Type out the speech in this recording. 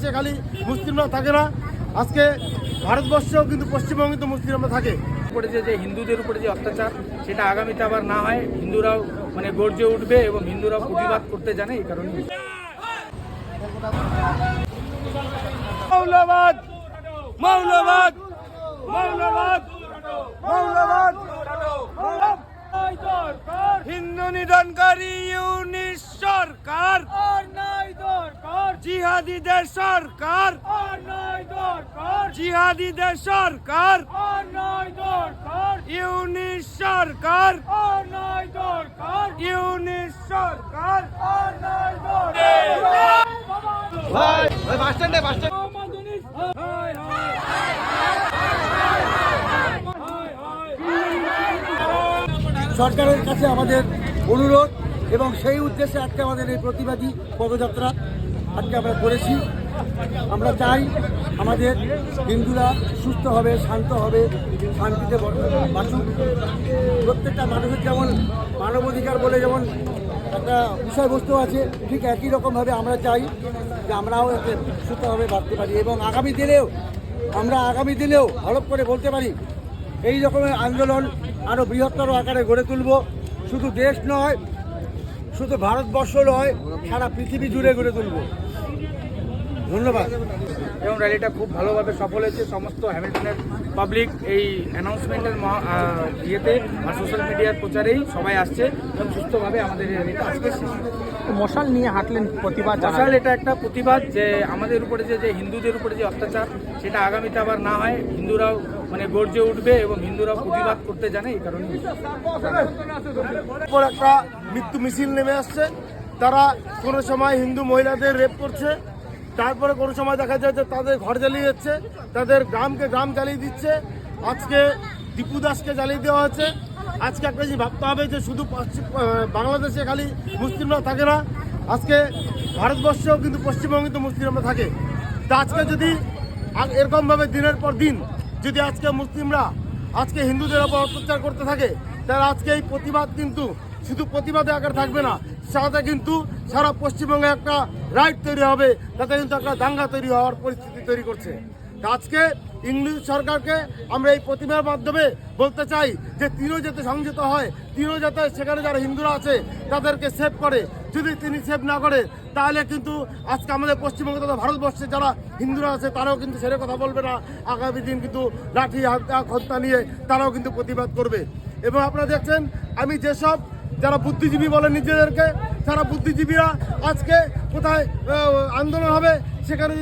বাংলাদেশে খালি মুসলিমরা থাকে না, আজকে ভারতবর্ষেও কিন্তু পশ্চিমবঙ্গে তো মুসলিমরা থাকে। উপরে যে হিন্দুদের উপরে যে অত্যাচার সেটা আগামীতে আবার না হয়, হিন্দুরাও গর্জে উঠবে এবং হিন্দুরাও প্রতিবাদ করতে জানে। এই কারণে মৌলবাদ মৌলবাদ মৌলবাদ মৌলবাদ হিন্দু নিধনকারী ইউনিট সরকার, জিহাদিদের সরকার, জিহাদিদের সরকার, ইউনিট সরকার, ইউনিট সরকার। সরকারের কাছে আমাদের অনুরোধ এবং সেই উদ্দেশ্যে আজকে আমাদের এই প্রতিবাদী পদযাত্রা আজকে আমরা করেছি। আমরা চাই আমাদের হিন্দুরা সুস্থ হবে, শান্ত হবে, শান্তিতে বাসুক। প্রত্যেকটা মানুষের যেমন মানবাধিকার বলে যেমন একটা বিষয়বস্তু আছে, ঠিক একই রকমভাবে আমরা চাই যে আমরাও এতে সুস্থভাবে বাঁচতে পারি এবং আগামী দিনেও হলপ করে বলতে পারি এই রকমের আন্দোলন আরও বৃহত্তর আকারে গড়ে তুলব। শুধু দেশ নয়, শুধু ভারতবর্ষ নয়, সারা পৃথিবী জুড়ে গড়ে তুলব। ধন্যবাদ। এবং র্যালিটা খুব ভালোভাবে সফল হয়েছে। সমস্ত হ্যামিল্টনের পাবলিক এই অ্যানাউন্সমেন্টের ইয়েতে আর সোশ্যাল মিডিয়ার প্রচারেই সবাই আসছে এবং সুস্থভাবে আমাদের এই র্যালিটা আজকে শেষ। মশাল নিয়ে হাঁটলেন, প্রতিবাদ মশাল এটা একটা প্রতিবাদ যে আমাদের উপরে যে হিন্দুদের উপরে যে অত্যাচার সেটা আগামীতে আবার না হয়, হিন্দুরাও গর্জে উঠবে এবং হিন্দুরাও প্রতিবাদ করতে জানে। এই কারণে একটা মৃত্যু মিছিল নেমে আসছে। তারা কোনো সময় হিন্দু মহিলাদের রেপ করছে, তারপরে কোনো সময় দেখা যায় যে তাদের ঘর জ্বালিয়ে যাচ্ছে, তাদের গ্রাম জ্বালিয়ে দিচ্ছে। আজকে দীপু দাসকে জ্বালিয়ে দেওয়া হয়েছে। আজকে একটা জিনিস ভাবতে হবে যে শুধু বাংলাদেশে খালি মুসলিমরা থাকে না, আজকে ভারতবর্ষেও কিন্তু পশ্চিমবঙ্গে তো মুসলিমরা থাকে। তা আজকে যদি এরকমভাবে দিনের পর দিন যদি আজকে মুসলিমরা আজকে হিন্দুদের ওপর অত্যাচার করতে থাকে, তাহলে আজকে এই প্রতিবাদ কিন্তু শুধু প্রতিবাদে আকার থাকবে না, সাথে কিন্তু সারা পশ্চিমবঙ্গে একটা রাইট তৈরি হবে, তাতে কিন্তু একটা দাঙ্গা তৈরি হওয়ার পরিস্থিতি তৈরি করছে। আজকে ইংলিশ সরকারকে আমরা এই প্রতিবাদের মাধ্যমে বলতে চাই যে তিনিও যাতে সংযত হয়, তিনিও যাতে সেখানে যারা হিন্দুরা আছে তাদেরকে সেভ করে। যদি তিনি সেভ না করে তাহলে কিন্তু আজকে আমাদের পশ্চিমবঙ্গে তথা ভারতবর্ষে যারা হিন্দুরা আছে তারাও কিন্তু সেরে কথা বলবে না। আগামী দিন কিন্তু লাঠি হত্যা নিয়ে তারাও কিন্তু প্রতিবাদ করবে। এবং আপনারা দেখছেন আমি যেসব যারা বুদ্ধিজীবী বলে নিজেদেরকে, তারা বুদ্ধিজীবীরা আজকে কোথায় আন্দোলন হবে সেখানে যদি